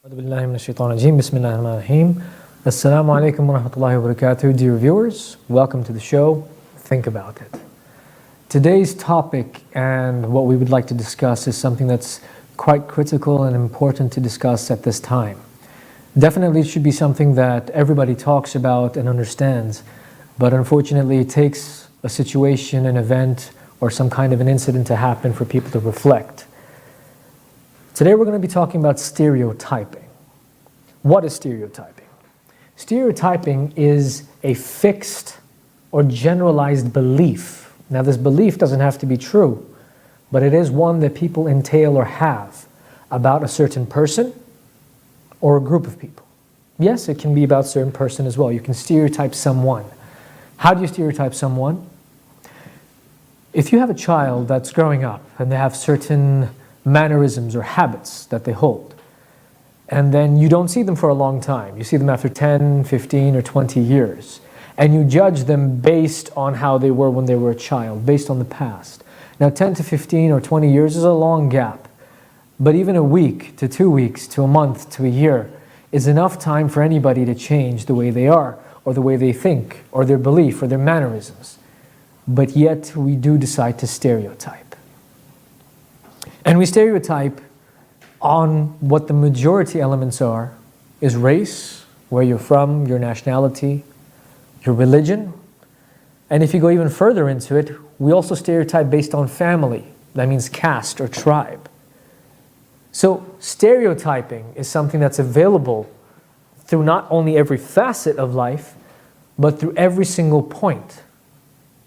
Bismillahirrahmanirrahim. Assalamu alaikum wa rahmatullahi wa barakatuh. Dear viewers, welcome to the show. Think about it. Today's topic and what we would like to discuss is something that's quite critical and important to discuss at this time. Definitely it should be something that everybody talks about and understands, but unfortunately it takes a situation, an event, or some kind of an incident to happen for people to reflect. Today we're going to be talking about stereotyping. What is stereotyping? Stereotyping is a fixed or generalized belief. Now this belief doesn't have to be true, but it is one that people entail or have about a certain person or a group of people. Yes, it can be about a certain person as well. You can stereotype someone. How do you stereotype someone? If you have a child that's growing up and they have certain mannerisms or habits that they hold, and then you don't see them for a long time. You see them after 10, 15, or 20 years, and you judge them based on how they were when they were a child, based on the past. Now 10 to 15 or 20 years is a long gap, but even a week to 2 weeks to a month to a year is enough time for anybody to change the way they are, or the way they think, or their belief, or their mannerisms. But yet we do decide to stereotype. And we stereotype on what the majority elements are, is race, where you're from, your nationality, your religion. And if you go even further into it, we also stereotype based on family. That means caste or tribe. So stereotyping is something that's available through not only every facet of life, but through every single point.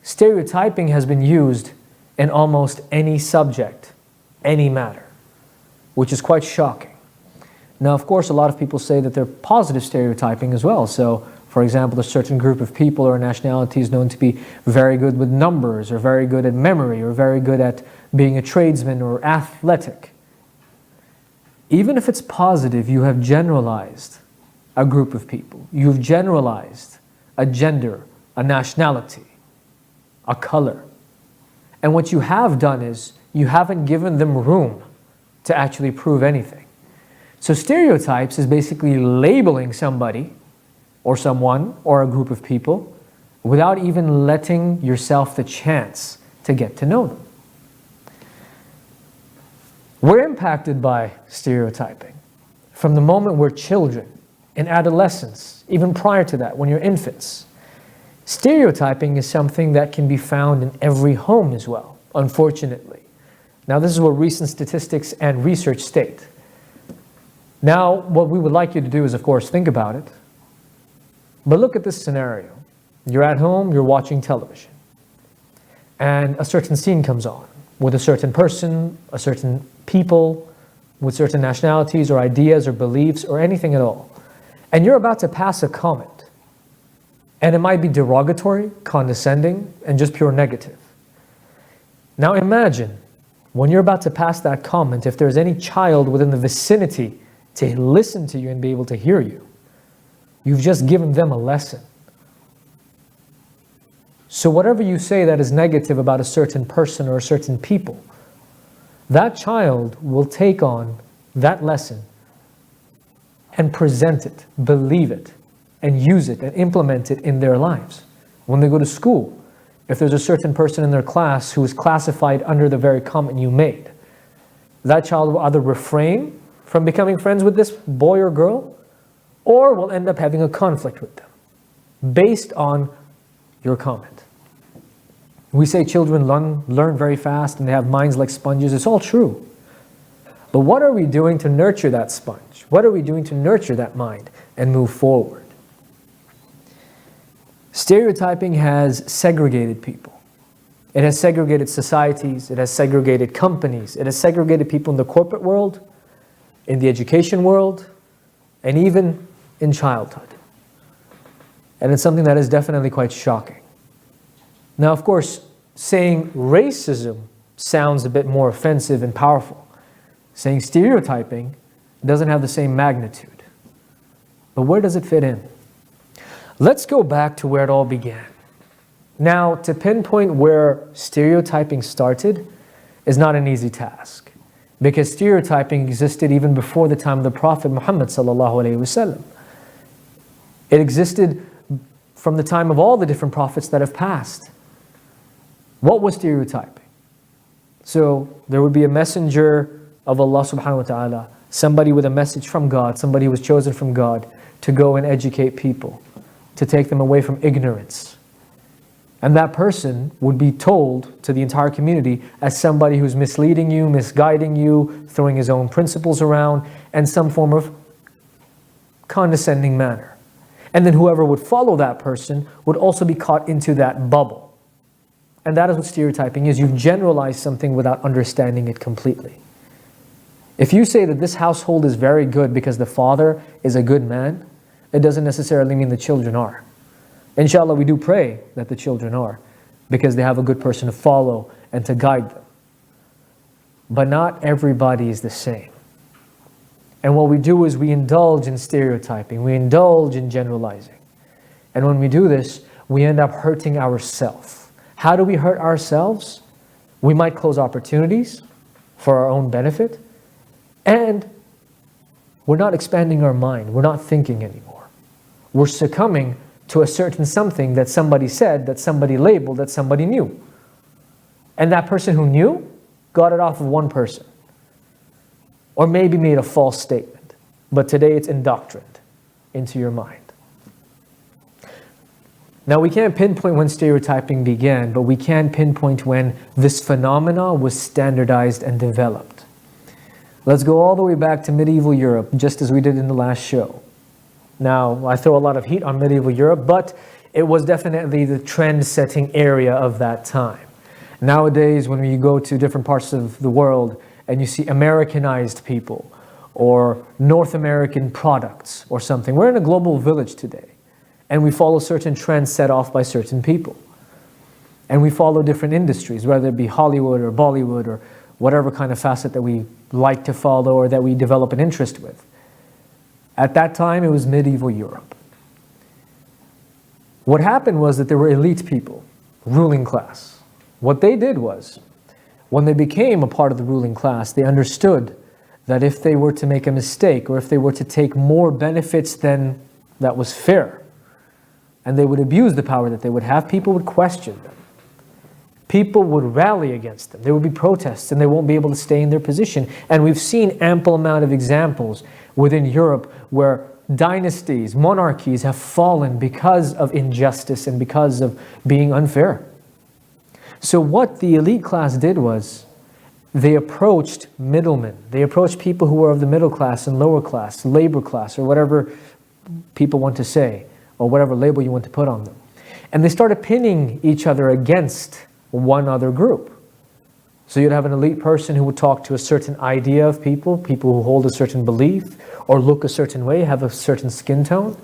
Stereotyping has been used in almost any subject, any matter, which is quite shocking. Now, of course, a lot of people say that they're positive stereotyping as well. So, for example, a certain group of people or nationality is known to be very good with numbers, or very good at memory, or very good at being a tradesman or athletic. Even if it's positive, you have generalized a group of people. You've generalized a gender, a nationality, a color. And what you have done is you haven't given them room to actually prove anything. So stereotypes is basically labeling somebody or someone or a group of people without even letting yourself the chance to get to know them. We're impacted by stereotyping from the moment we're children, in adolescence, even prior to that, when you're infants. Stereotyping is something that can be found in every home as well, unfortunately. Now, this is what recent statistics and research state. Now, what we would like you to do is, of course, think about it. But look at this scenario. You're at home, you're watching television, and a certain scene comes on with a certain person, a certain people, with certain nationalities or ideas or beliefs or anything at all. And you're about to pass a comment. And it might be derogatory, condescending, and just pure negative. Now imagine, when you're about to pass that comment, if there's any child within the vicinity to listen to you and be able to hear you, you've just given them a lesson. So whatever you say that is negative about a certain person or a certain people, that child will take on that lesson and present it, believe it, and use it and implement it in their lives. When they go to school, if there's a certain person in their class who is classified under the very comment you made, that child will either refrain from becoming friends with this boy or girl, or will end up having a conflict with them based on your comment. We say children learn very fast and they have minds like sponges. It's all true. But what are we doing to nurture that sponge? What are we doing to nurture that mind and move forward? Stereotyping has segregated people. It has segregated societies, it has segregated companies, it has segregated people in the corporate world, in the education world, and even in childhood. And it's something that is definitely quite shocking. Now, of course, saying racism sounds a bit more offensive and powerful. Saying stereotyping doesn't have the same magnitude. But where does it fit in? Let's go back to where it all began. Now, to pinpoint where stereotyping started is not an easy task. Because stereotyping existed even before the time of the Prophet Muhammad sallallahu alaihi wasallam. It existed from the time of all the different prophets that have passed. What was stereotyping? So there would be a messenger of Allah subhanahu wa ta'ala, somebody with a message from God, somebody who was chosen from God to go and educate people, to take them away from ignorance. And that person would be told to the entire community as somebody who's misleading you, misguiding you, throwing his own principles around, and some form of condescending manner. And then whoever would follow that person would also be caught into that bubble. And that is what stereotyping is. You've generalized something without understanding it completely. If you say that this household is very good because the father is a good man, it doesn't necessarily mean the children are. Inshallah, we do pray that the children are, because they have a good person to follow and to guide them. But not everybody is the same. And what we do is we indulge in stereotyping, we indulge in generalizing. And when we do this, we end up hurting ourselves. How do we hurt ourselves? We might close opportunities for our own benefit, and we're not expanding our mind, we're not thinking anymore. We're succumbing to a certain something that somebody said, that somebody labeled, that somebody knew. And that person who knew got it off of one person. Or maybe made a false statement. But today it's indoctrined into your mind. Now we can't pinpoint when stereotyping began, but we can pinpoint when this phenomena was standardized and developed. Let's go all the way back to medieval Europe, just as we did in the last show. Now, I throw a lot of heat on medieval Europe, but it was definitely the trend-setting area of that time. Nowadays, when you go to different parts of the world and you see Americanized people or North American products or something, we're in a global village today, and we follow certain trends set off by certain people. And we follow different industries, whether it be Hollywood or Bollywood or whatever kind of facet that we like to follow or that we develop an interest with. At that time, it was medieval Europe. What happened was that there were elite people, ruling class. What they did was, when they became a part of the ruling class, they understood that if they were to make a mistake or if they were to take more benefits than that was fair, and they would abuse the power that they would have, people would question them. People would rally against them. There would be protests and they won't be able to stay in their position. And we've seen ample amount of examples within Europe where dynasties, monarchies have fallen because of injustice and because of being unfair. So what the elite class did was they approached middlemen. They approached people who were of the middle class and lower class, labor class, or whatever people want to say, or whatever label you want to put on them. And they started pinning each other against one other group. So you'd have an elite person who would talk to a certain idea of people, people who hold a certain belief or look a certain way, have a certain skin tone,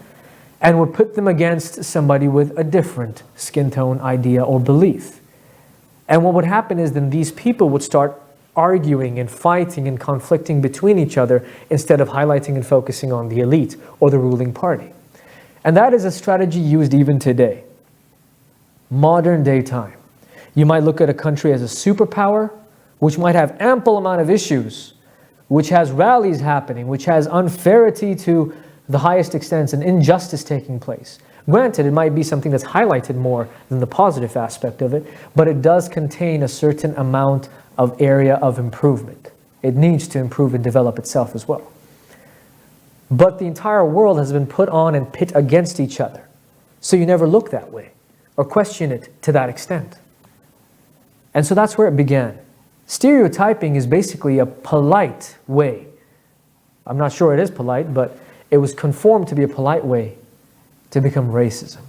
and would put them against somebody with a different skin tone, idea, or belief. And what would happen is then these people would start arguing and fighting and conflicting between each other instead of highlighting and focusing on the elite or the ruling party. And that is a strategy used even today. Modern day time. You might look at a country as a superpower, which might have ample amount of issues, which has rallies happening, which has unfairity to the highest extent and injustice taking place. Granted, it might be something that's highlighted more than the positive aspect of it, but it does contain a certain amount of area of improvement. It needs to improve and develop itself as well. But the entire world has been put on and pit against each other. So you never look that way or question it to that extent. And so that's where it began. Stereotyping is basically a polite way. I'm not sure it is polite, but it was conformed to be a polite way to become racism.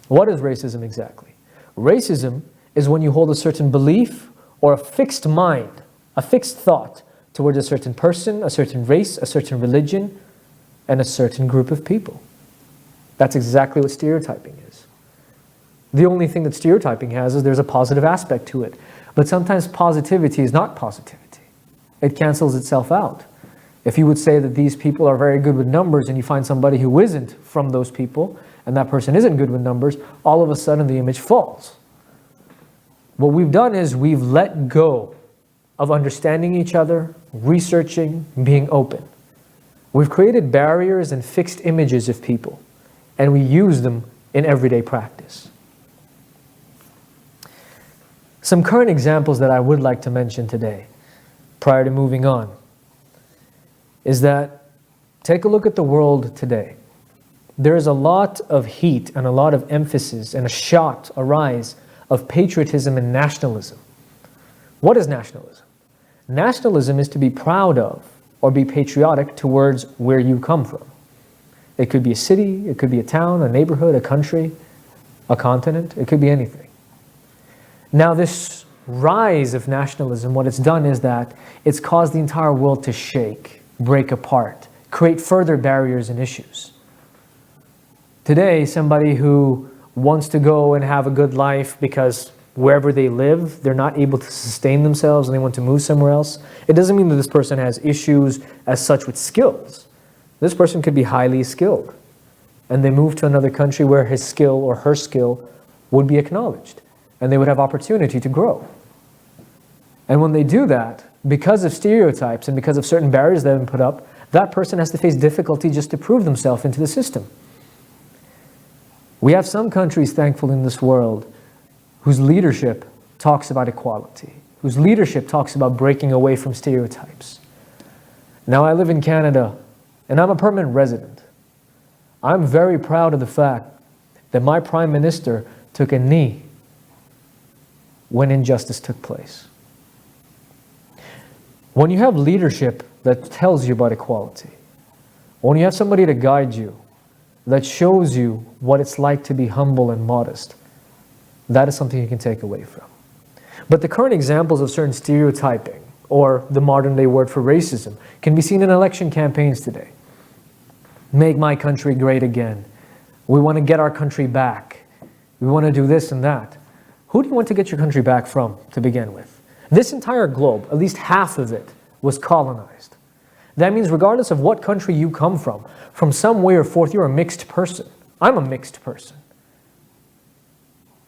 What is racism exactly? Racism is when you hold a certain belief or a fixed mind, a fixed thought towards a certain person, a certain race, a certain religion, and a certain group of people. That's exactly what stereotyping is. The only thing that stereotyping has is there's a positive aspect to it. But sometimes positivity is not positivity. It cancels itself out. If you would say that these people are very good with numbers and you find somebody who isn't from those people and that person isn't good with numbers, all of a sudden the image falls. What we've done is we've let go of understanding each other, researching, being open. We've created barriers and fixed images of people, and we use them in everyday practice. Some current examples that I would like to mention today, prior to moving on, is that take a look at the world today. There is a lot of heat and a lot of emphasis and a rise of patriotism and nationalism. What is nationalism? Nationalism is to be proud of or be patriotic towards where you come from. It could be a city, it could be a town, a neighborhood, a country, a continent, it could be anything. Now this rise of nationalism, what it's done is that it's caused the entire world to shake, break apart, create further barriers and issues. Today, somebody who wants to go and have a good life because wherever they live, they're not able to sustain themselves and they want to move somewhere else, it doesn't mean that this person has issues as such with skills. This person could be highly skilled, and they move to another country where his skill or her skill would be acknowledged, and they would have opportunity to grow. And when they do that, because of stereotypes and because of certain barriers that have been put up, that person has to face difficulty just to prove themselves into the system. We have some countries, thankfully, in this world whose leadership talks about equality, whose leadership talks about breaking away from stereotypes. Now, I live in Canada, and I'm a permanent resident. I'm very proud of the fact that my Prime Minister took a knee when injustice took place. When you have leadership that tells you about equality, when you have somebody to guide you, that shows you what it's like to be humble and modest, that is something you can take away from. But the current examples of certain stereotyping, or the modern day word for racism, can be seen in election campaigns today. Make my country great again. We want to get our country back. We want to do this and that. Who do you want to get your country back from to begin with? This entire globe, at least half of it, was colonized. That means regardless of what country you come from some way or forth, you're a mixed person. I'm a mixed person.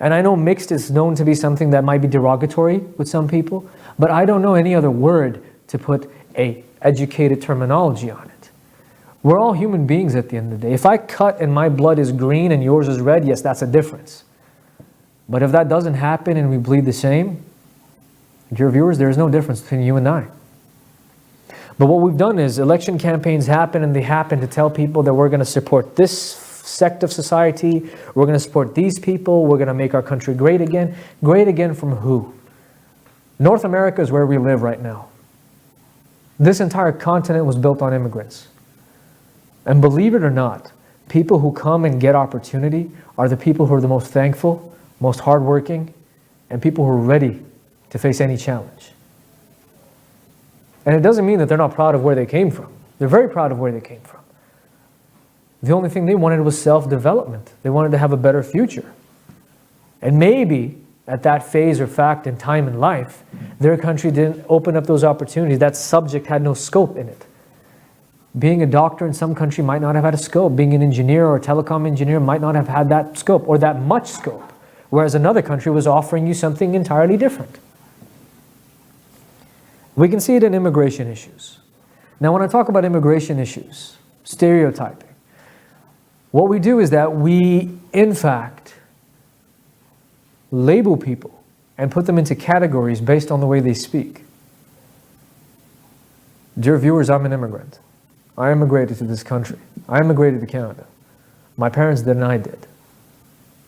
And I know mixed is known to be something that might be derogatory with some people, but I don't know any other word to put a educated terminology on it. We're all human beings at the end of the day. If I cut and my blood is green and yours is red, yes, that's a difference. But if that doesn't happen and we bleed the same, dear viewers, there is no difference between you and I. But what we've done is election campaigns happen, and they happen to tell people that we're going to support this sect of society, we're going to support these people, we're going to make our country great again. Great again from who? North America is where we live right now. This entire continent was built on immigrants. And believe it or not, people who come and get opportunity are the people who are the most thankful, most hardworking, and people who are ready to face any challenge. And it doesn't mean that they're not proud of where they came from. They're very proud of where they came from. The only thing they wanted was self-development. They wanted to have a better future. And maybe at that phase or fact in time in life, their country didn't open up those opportunities. That subject had no scope in it. Being a doctor in some country might not have had a scope. Being an engineer or a telecom engineer might not have had that scope or that much scope, whereas another country was offering you something entirely different. We can see it in immigration issues. Now, when I talk about immigration issues, stereotyping, what we do is that we, in fact, label people and put them into categories based on the way they speak. Dear viewers, I'm an immigrant. I immigrated to this country. I immigrated to Canada. My parents did and I did.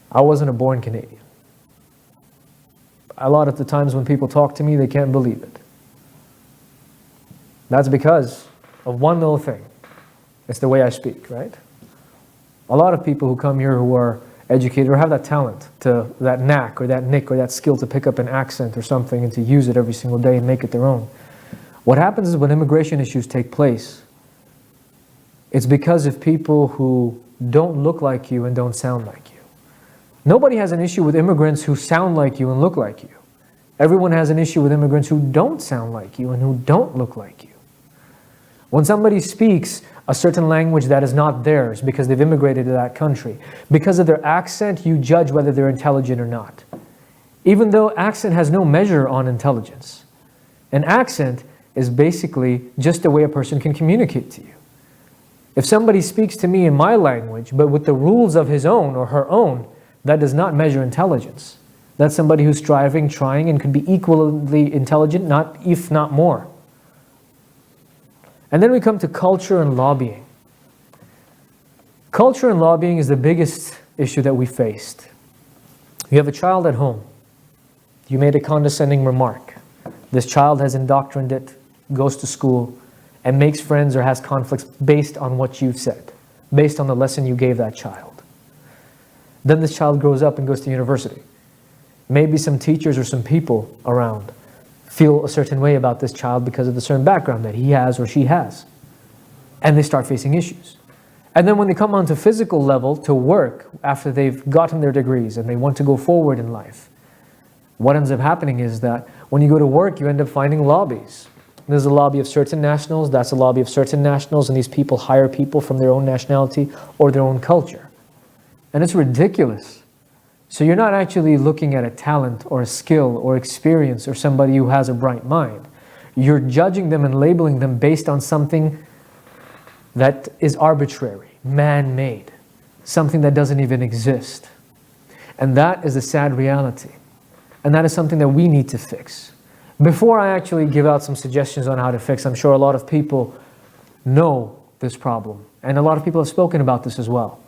I wasn't a born Canadian. A lot of the times when people talk to me, they can't believe it. That's because of one little thing. It's the way I speak, right? A lot of people who come here who are educated or have that talent, to that knack or that nick or that skill to pick up an accent or something and to use it every single day and make it their own. What happens is when immigration issues take place, it's because of people who don't look like you and don't sound like you. Nobody has an issue with immigrants who sound like you and look like you. Everyone has an issue with immigrants who don't sound like you and who don't look like you. When somebody speaks a certain language that is not theirs because they've immigrated to that country, because of their accent, you judge whether they're intelligent or not. Even though accent has no measure on intelligence. An accent is basically just a way a person can communicate to you. If somebody speaks to me in my language, but with the rules of his own or her own, that does not measure intelligence. That's somebody who's striving, trying, and could be equally intelligent, if not more. And then we come to culture and lobbying. Culture and lobbying is the biggest issue that we faced. You have a child at home. You made a condescending remark. This child has indoctrinated, goes to school, and makes friends or has conflicts based on what you've said, based on the lesson you gave that child. Then this child grows up and goes to university. Maybe some teachers or some people around feel a certain way about this child because of the certain background that he has or she has. And they start facing issues. And then when they come onto physical level to work after they've gotten their degrees and they want to go forward in life, what ends up happening is that when you go to work, you end up finding lobbies. There's a lobby of certain nationals, that's a lobby of certain nationals, and these people hire people from their own nationality or their own culture. And it's ridiculous. So you're not actually looking at a talent or a skill or experience or somebody who has a bright mind. You're judging them and labeling them based on something that is arbitrary, man-made, something that doesn't even exist. And that is a sad reality. And that is something that we need to fix. Before I actually give out some suggestions on how to fix, I'm sure a lot of people know this problem. And a lot of people have spoken about this as well.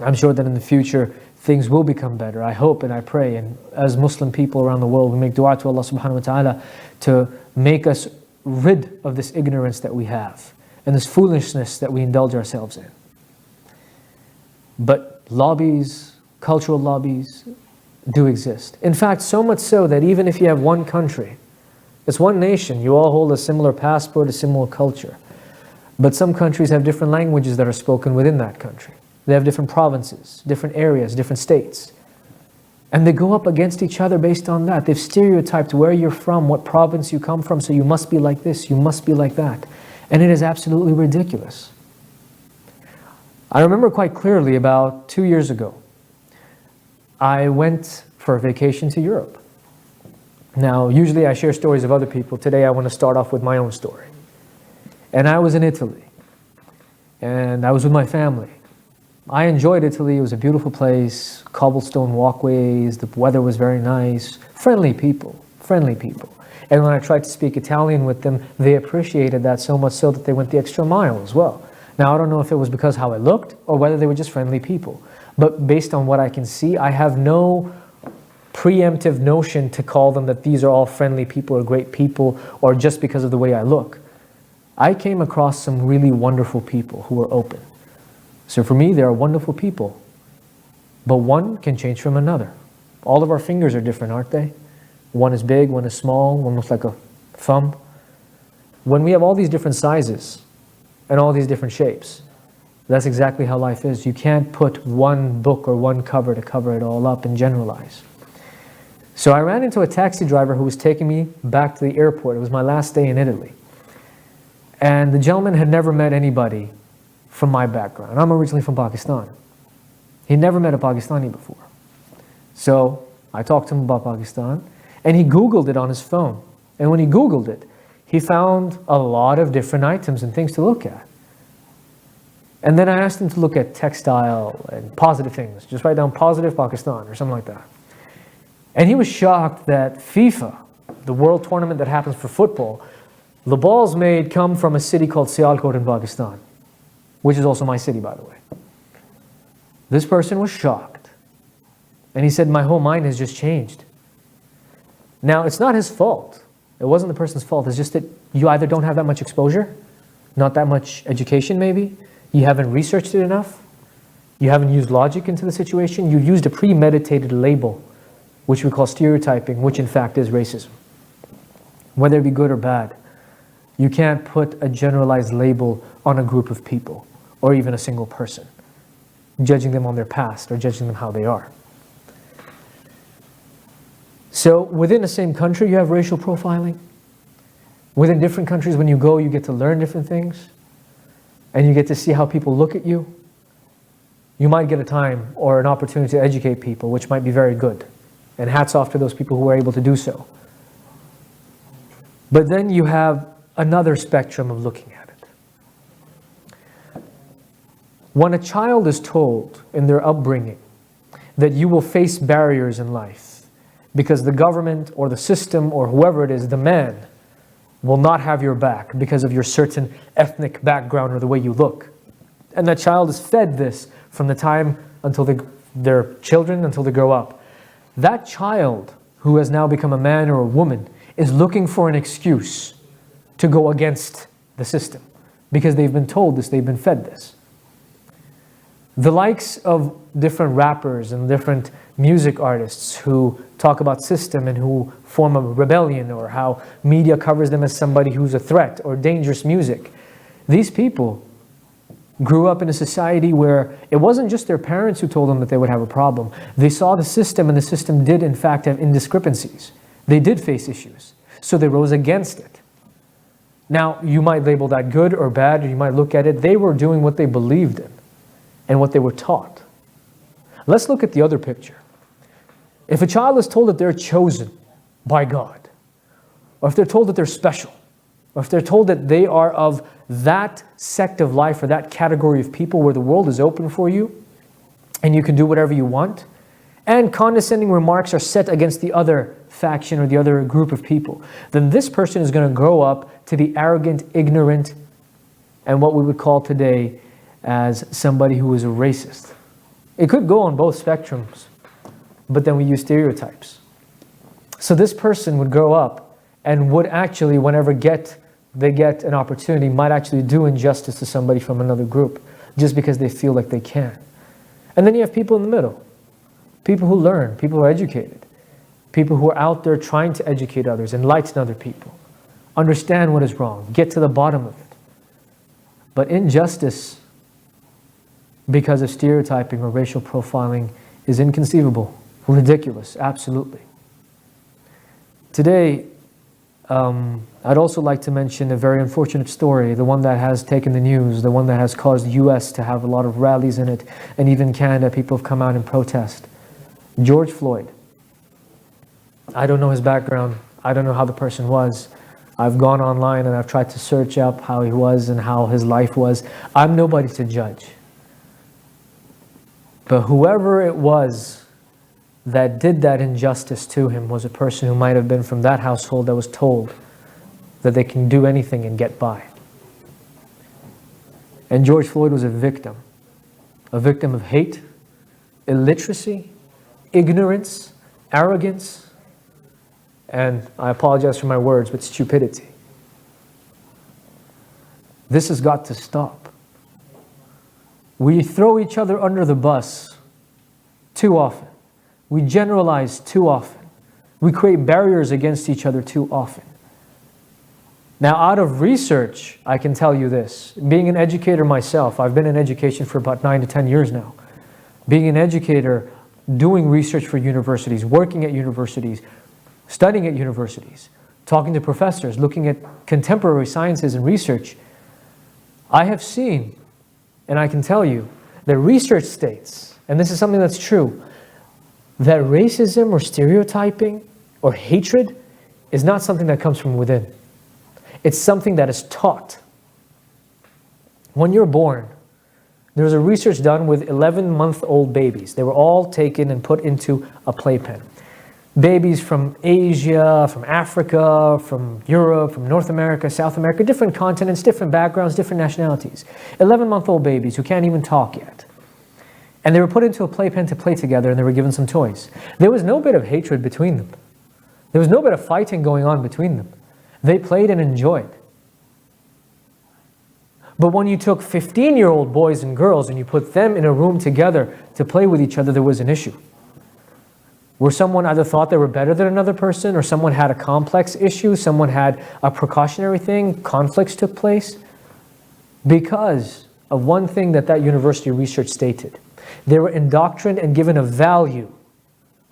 I'm sure that in the future, things will become better. I hope and I pray. And as Muslim people around the world, we make dua to Allah subhanahu wa ta'ala to make us rid of this ignorance that we have and this foolishness that we indulge ourselves in. But lobbies, cultural lobbies, do exist. In fact, so much so that even if you have one country, it's one nation, you all hold a similar passport, a similar culture. But some countries have different languages that are spoken within that country. They have different provinces, different areas, different states. And they go up against each other based on that. They've stereotyped where you're from, what province you come from, so you must be like this, you must be like that. And it is absolutely ridiculous. I remember quite clearly about 2 years ago, I went for a vacation to Europe. Now, usually I share stories of other people. Today I want to start off with my own story. And I was in Italy. And I was with my family. I enjoyed Italy. It was a beautiful place, cobblestone walkways, the weather was very nice, friendly people. And when I tried to speak Italian with them, they appreciated that so much so that they went the extra mile as well. Now, I don't know if it was because how I looked or whether they were just friendly people. But based on what I can see, I have no preemptive notion to call them that these are all friendly people or great people or just because of the way I look. I came across some really wonderful people who were open. So for me, they are wonderful people. But one can change from another. All of our fingers are different, aren't they? One is big, one is small, one looks like a thumb. When we have all these different sizes and all these different shapes, that's exactly how life is. You can't put one book or one cover to cover it all up and generalize. So I ran into a taxi driver who was taking me back to the airport. It was my last day in Italy. And the gentleman had never met anybody from my background. I'm originally from Pakistan. He'd never met a Pakistani before. So I talked to him about Pakistan, and he Googled it on his phone. And when he Googled it, he found a lot of different items and things to look at. And then I asked him to look at textile and positive things. Just write down positive Pakistan or something like that. And he was shocked that FIFA, the world tournament that happens for football, the balls made come from a city called Sialkot in Pakistan, which is also my city, by the way. This person was shocked. And he said, my whole mind has just changed. Now, it's not his fault. It wasn't the person's fault. It's just that you either don't have that much exposure, not that much education maybe, you haven't researched it enough, you haven't used logic into the situation, you used a premeditated label, which we call stereotyping, which in fact is racism. Whether it be good or bad, you can't put a generalized label on a group of people, or even a single person, judging them on their past or judging them how they are. So within the same country, you have racial profiling. Within different countries, when you go, you get to learn different things. And you get to see how people look at you. You might get a time or an opportunity to educate people, which might be very good. And hats off to those people who are able to do so. But then you have another spectrum of looking at it. When a child is told in their upbringing that you will face barriers in life because the government or the system or whoever it is, the man, will not have your back because of your certain ethnic background or the way you look. And that child is fed this from the time until they're children, until they grow up. That child who has now become a man or a woman is looking for an excuse to go against the system because they've been told this, they've been fed this. The likes of different rappers and different music artists who talk about system and who form a rebellion, or how media covers them as somebody who's a threat or dangerous music. These people grew up in a society where it wasn't just their parents who told them that they would have a problem. They saw the system, and the system did in fact have indiscrepancies. They did face issues, so they rose against it. Now, you might label that good or bad, or you might look at it, they were doing what they believed in and what they were taught. Let's look at the other picture. If a child is told that they're chosen by God, or if they're told that they're special, or if they're told that they are of that sect of life or that category of people where the world is open for you and you can do whatever you want, and condescending remarks are set against the other faction or the other group of people, then this person is going to grow up to be arrogant, ignorant, and what we would call today as somebody who is a racist. It could go on both spectrums, but then we use stereotypes. So this person would grow up and would actually, whenever they get an opportunity, might actually do injustice to somebody from another group just because they feel like they can. And then you have people in the middle. People who learn, people who are educated, people who are out there trying to educate others, enlighten other people, understand what is wrong, get to the bottom of it. But injustice, because of stereotyping or racial profiling, is inconceivable, ridiculous, absolutely. Today, I'd also like to mention a very unfortunate story, the one that has taken the news, the one that has caused the US to have a lot of rallies in it, and even Canada, people have come out and protest. George Floyd. I don't know his background. I don't know how the person was. I've gone online and I've tried to search up how he was and how his life was. I'm nobody to judge. But whoever it was that did that injustice to him was a person who might have been from that household that was told that they can do anything and get by. And George Floyd was a victim of hate, illiteracy, ignorance, arrogance, and I apologize for my words, but stupidity. This has got to stop. We throw each other under the bus too often. We generalize too often. We create barriers against each other too often. Now, out of research, I can tell you this. Being an educator myself, I've been in education for about 9 to 10 years now. Being an educator, doing research for universities, working at universities, studying at universities, talking to professors, looking at contemporary sciences and research, I have seen, and I can tell you, that research states, and this is something that's true, that racism or stereotyping or hatred is not something that comes from within. It's something that is taught. When you're born, there was a research done with 11-month-old babies. They were all taken and put into a playpen. Babies from Asia, from Africa, from Europe, from North America, South America, different continents, different backgrounds, different nationalities. 11-month-old babies who can't even talk yet. And they were put into a playpen to play together, and they were given some toys. There was no bit of hatred between them. There was no bit of fighting going on between them. They played and enjoyed. But when you took 15-year-old boys and girls and you put them in a room together to play with each other, there was an issue. Where someone either thought they were better than another person, or someone had a complex issue, someone had a precautionary thing, conflicts took place, because of one thing that university research stated. They were indoctrined and given a value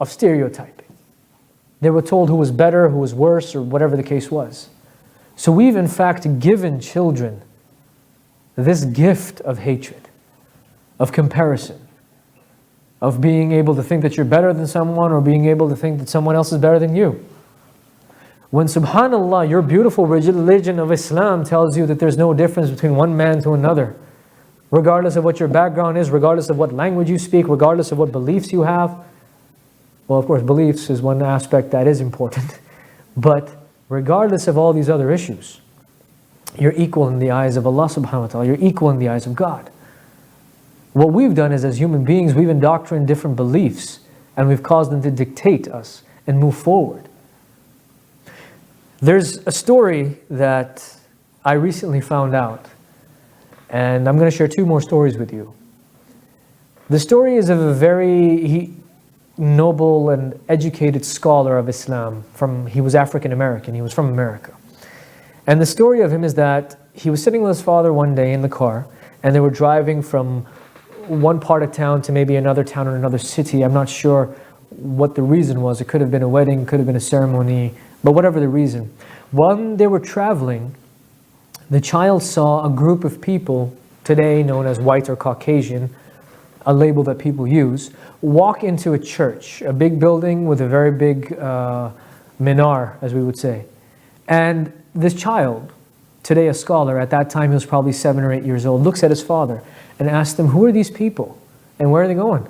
of stereotyping. They were told who was better, who was worse, or whatever the case was. So we've in fact given children this gift of hatred, of comparison, of being able to think that you're better than someone, or being able to think that someone else is better than you. When subhanallah, your beautiful religion of Islam tells you that there's no difference between one man to another, regardless of what your background is, regardless of what language you speak, regardless of what beliefs you have. Well, of course, beliefs is one aspect that is important. But regardless of all these other issues, you're equal in the eyes of Allah subhanahu wa ta'ala. You're equal in the eyes of God. What we've done is, as human beings, we've indoctrinated different beliefs and we've caused them to dictate us and move forward. There's a story that I recently found out, and I'm going to share two more stories with you. The story is of a very noble and educated scholar of Islam. He was African American, he was from America. And the story of him is that he was sitting with his father one day in the car, and they were driving from one part of town to maybe another town or another city. I'm not sure what the reason was. It could have been a wedding, could have been a ceremony, but whatever the reason. When they were traveling, the child saw a group of people, today known as white or Caucasian, a label that people use, walk into a church, a big building with a very big minar, as we would say. And this child, today a scholar, at that time he was probably 7 or 8 years old, looks at his father and asks him, who are these people and where are they going?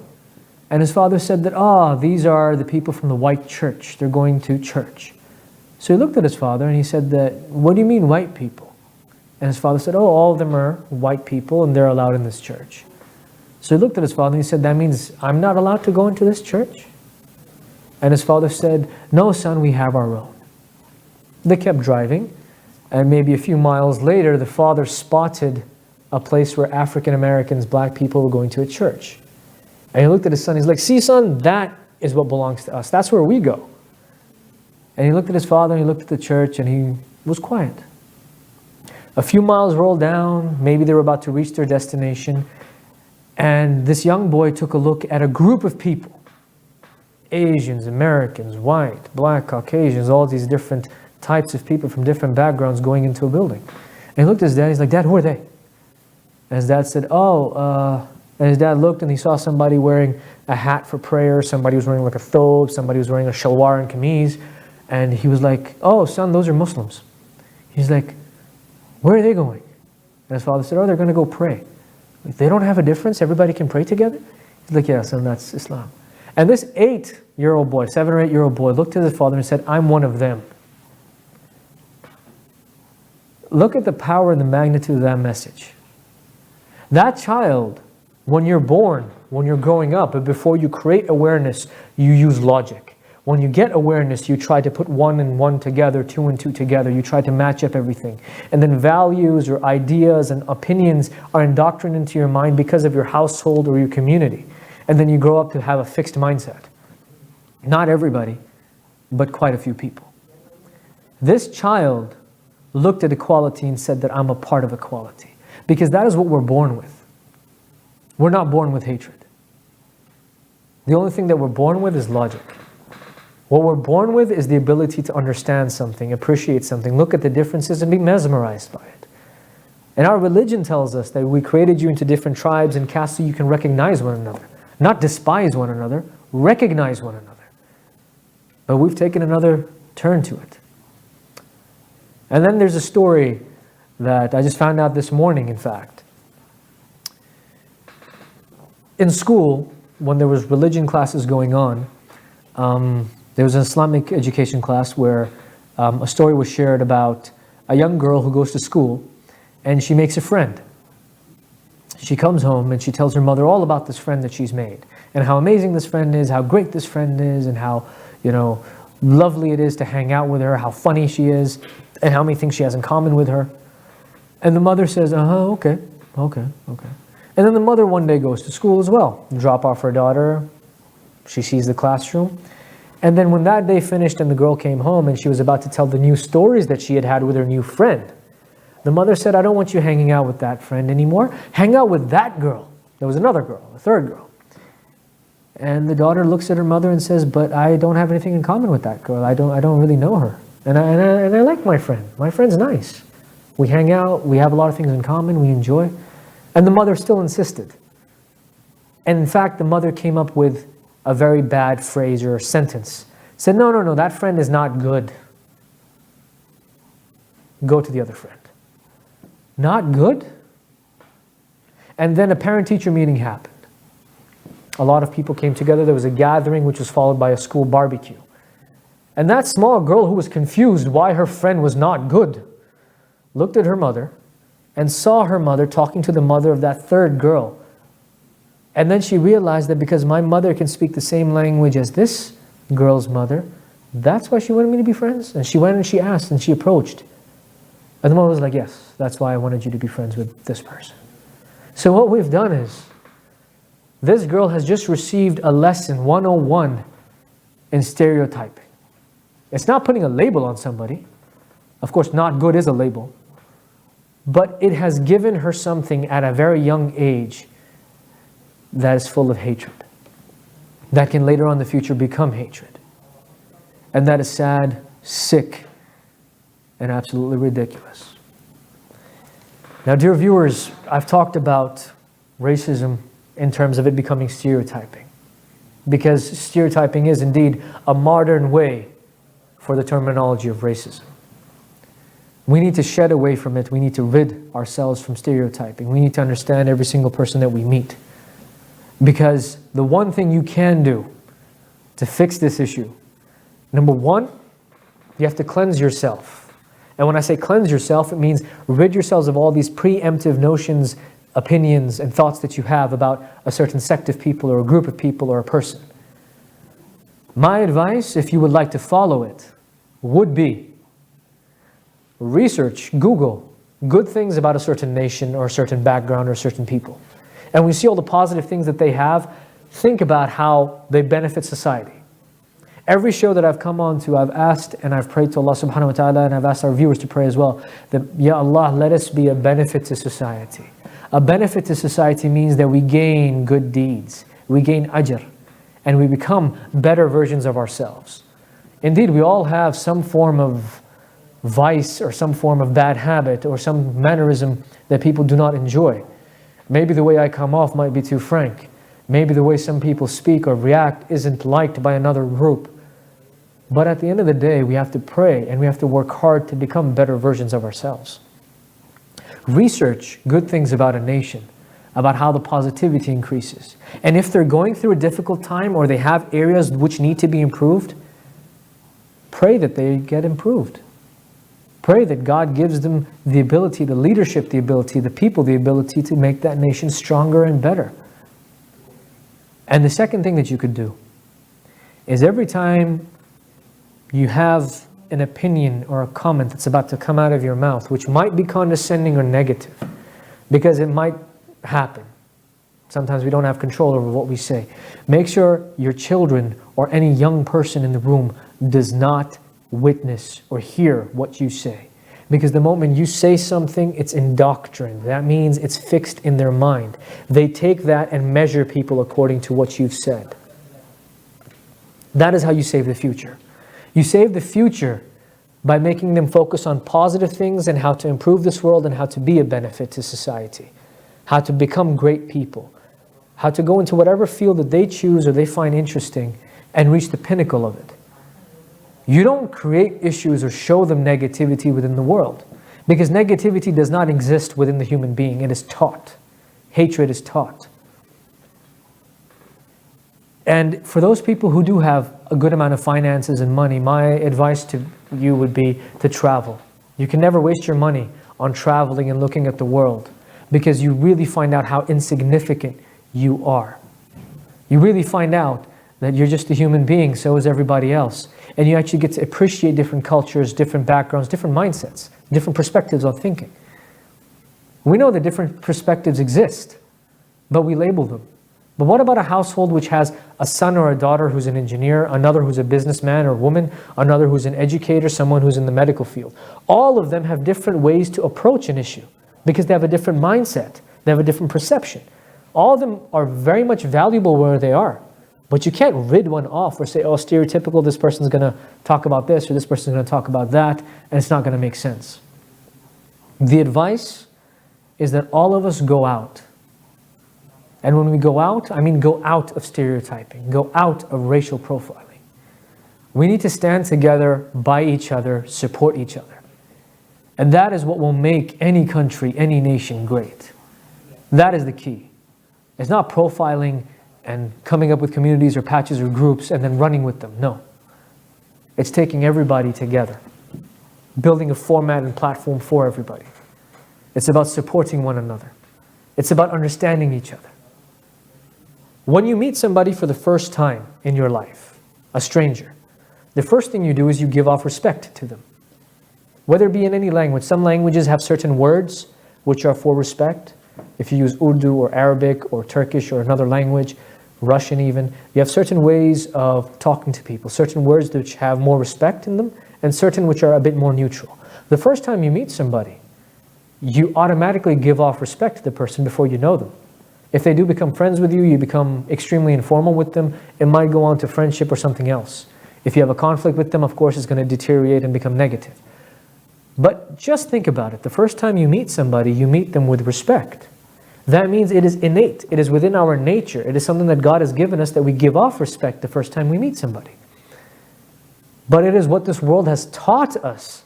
And his father said that, these are the people from the white church. They're going to church. So he looked at his father and he said that, what do you mean white people? And his father said, all of them are white people and they're allowed in this church. So he looked at his father and he said, that means I'm not allowed to go into this church? And his father said, no son, we have our own. They kept driving, and maybe a few miles later, the father spotted a place where African Americans, black people, were going to a church. And he looked at his son, he's like, see son, that is what belongs to us. That's where we go. And he looked at his father, and he looked at the church, and he was quiet. A few miles rolled down, maybe they were about to reach their destination, and this young boy took a look at a group of people. Asians, Americans, white, black, Caucasians, all these different types of people from different backgrounds going into a building. And he looked at his dad, he's like, Dad, who are they? And his dad said, and his dad looked and he saw somebody wearing a hat for prayer, somebody was wearing like a thobe, somebody was wearing a shalwar and kameez. And he was like, oh son, those are Muslims. He's like, where are they going? And his father said, they're going to go pray. Like, they don't have a difference, everybody can pray together? He's like, yeah son, that's Islam. And this 8-year-old boy, 7 or 8-year-old boy looked at his father and said, I'm one of them. Look at the power and the magnitude of that message. That child, when you're born, when you're growing up, but before you create awareness, you use logic. When you get awareness, you try to put 1 and 1 together, 2 and 2 together. You try to match up everything. And then values or ideas and opinions are indoctrinated into your mind because of your household or your community. And then you grow up to have a fixed mindset. Not everybody, but quite a few people. This child looked at equality and said that I'm a part of equality. Because that is what we're born with. We're not born with hatred. The only thing that we're born with is logic. What we're born with is the ability to understand something, appreciate something, look at the differences and be mesmerized by it. And our religion tells us that we created you into different tribes and castes so you can recognize one another. Not despise one another, recognize one another. But we've taken another turn to it. And then there's a story that I just found out this morning, in fact. In school, when there was religion classes going on, there was an Islamic education class where a story was shared about a young girl who goes to school and she makes a friend. She comes home and she tells her mother all about this friend that she's made and how amazing this friend is, how great this friend is, and how, lovely it is to hang out with her, how funny she is, and how many things she has in common with her. And the mother says, okay. And then the mother one day goes to school as well, drop off her daughter, she sees the classroom. And then when that day finished and the girl came home and she was about to tell the new stories that she had had with her new friend, the mother said, I don't want you hanging out with that friend anymore. Hang out with that girl. There was another girl, a third girl. And the daughter looks at her mother and says, but I don't have anything in common with that girl. I don't really know her. And I like my friend. My friend's nice. We hang out, we have a lot of things in common, we enjoy. And the mother still insisted. And in fact, the mother came up with a very bad phrase or sentence. Said, no, that friend is not good. go to the other friend. Not good. And then a parent-teacher meeting happened. A lot of people came together. There was a gathering which was followed by a school barbecue. And that small girl who was confused why her friend was not good looked at her mother and saw her mother talking to the mother of that third girl. And then she realized that because my mother can speak the same language as this girl's mother, that's why she wanted me to be friends. And she went and she asked and she approached. And the mother was like, yes, that's why I wanted you to be friends with this person. So what we've done is, this girl has just received a lesson 101 in stereotyping. It's not putting a label on somebody. Of course, not good is a label. But it has given her something at a very young age that is full of hatred. That can later on in the future become hatred. And that is sad, sick, and absolutely ridiculous. Now, dear viewers, I've talked about racism in terms of it becoming stereotyping. Because stereotyping is indeed a modern way for the terminology of racism. We need to shed away from it. We need to rid ourselves from stereotyping. We need to understand every single person that we meet. Because the one thing you can do to fix this issue, number one, you have to cleanse yourself. And when I say cleanse yourself, it means rid yourselves of all these preemptive notions, opinions, and thoughts that you have about a certain sect of people or a group of people or a person. My advice, if you would like to follow it, would be research, Google, good things about a certain nation or a certain background or certain people. And we see all the positive things that they have. Think about how they benefit society. Every show that I've come on to, I've asked and I've prayed to Allah subhanahu wa ta'ala, and I've asked our viewers to pray as well, that, Ya Allah, let us be a benefit to society. A benefit to society means that we gain good deeds, we gain ajr, and we become better versions of ourselves. Indeed, we all have some form of vice or some form of bad habit or some mannerism that people do not enjoy. Maybe the way I come off might be too frank. Maybe the way some people speak or react isn't liked by another group. But at the end of the day, we have to pray and we have to work hard to become better versions of ourselves. Research good things about a nation, about how the positivity increases. And if they're going through a difficult time or they have areas which need to be improved, pray that they get improved. Pray that God gives them the ability, the leadership, the ability, the people, the ability to make that nation stronger and better. And the second thing that you could do is every time you have an opinion or a comment that's about to come out of your mouth, which might be condescending or negative, because it might happen. Sometimes we don't have control over what we say. Make sure your children or any young person in the room does not witness or hear what you say. Because the moment you say something, it's indoctrined. That means it's fixed in their mind. They take that and measure people according to what you've said. That is how you save the future. You save the future by making them focus on positive things and how to improve this world and how to be a benefit to society. How to become great people. How to go into whatever field that they choose or they find interesting and reach the pinnacle of it. You don't create issues or show them negativity within the world, because negativity does not exist within the human being. It is taught. Hatred is taught. And for those people who do have a good amount of finances and money, my advice to you would be to travel. You can never waste your money on traveling and looking at the world, because you really find out how insignificant you are. You really find out that you're just a human being, so is everybody else. And you actually get to appreciate different cultures, different backgrounds, different mindsets, different perspectives on thinking. We know that different perspectives exist, but we label them. But what about a household which has a son or a daughter who's an engineer, another who's a businessman or woman, another who's an educator, someone who's in the medical field? All of them have different ways to approach an issue because they have a different mindset, they have a different perception. All of them are very much valuable where they are. But you can't rid one off or say, oh, stereotypical, this person's going to talk about this or this person's going to talk about that, and it's not going to make sense. The advice is that all of us go out. And when we go out, I mean go out of stereotyping, go out of racial profiling. We need to stand together by each other, support each other. And that is what will make any country, any nation great. That is the key. It's not profiling and coming up with communities or patches or groups and then running with them. No. It's taking everybody together, building a format and platform for everybody. It's about supporting one another. It's about understanding each other. When you meet somebody for the first time in your life, a stranger, the first thing you do is you give off respect to them. Whether it be in any language, some languages have certain words which are for respect. If you use Urdu or Arabic or Turkish or another language, Russian even, you have certain ways of talking to people, certain words which have more respect in them and certain which are a bit more neutral. The first time you meet somebody, you automatically give off respect to the person before you know them. If they do become friends with you, you become extremely informal with them. It might go on to friendship or something else. If you have a conflict with them, of course, it's going to deteriorate and become negative. But just think about it. The first time you meet somebody, you meet them with respect. That means it is innate. It is within our nature. It is something that God has given us that we give off respect the first time we meet somebody. But it is what this world has taught us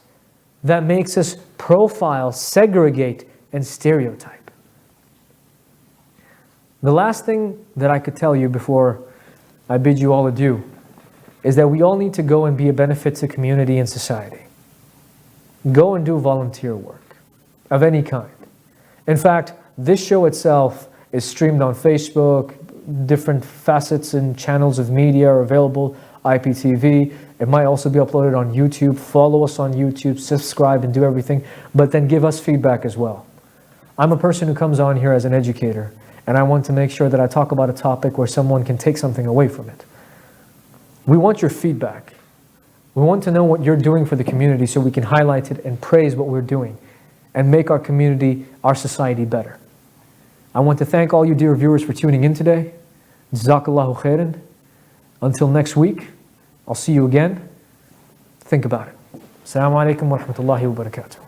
that makes us profile, segregate, and stereotype. The last thing that I could tell you before I bid you all adieu is that we all need to go and be a benefit to community and society. Go and do volunteer work of any kind. In fact, this show itself is streamed on Facebook. Different facets and channels of media are available, IPTV. It might also be uploaded on YouTube. Follow us on YouTube, subscribe and do everything, but then give us feedback as well. I'm a person who comes on here as an educator, and I want to make sure that I talk about a topic where someone can take something away from it. We want your feedback. We want to know what you're doing for the community so we can highlight it and praise what we're doing and make our community, our society better. I want to thank all you dear viewers for tuning in today. Jazakallahu khairan. Until next week, I'll see you again. Think about it. Assalamu alaikum wa rahmatullahi wa barakatuh.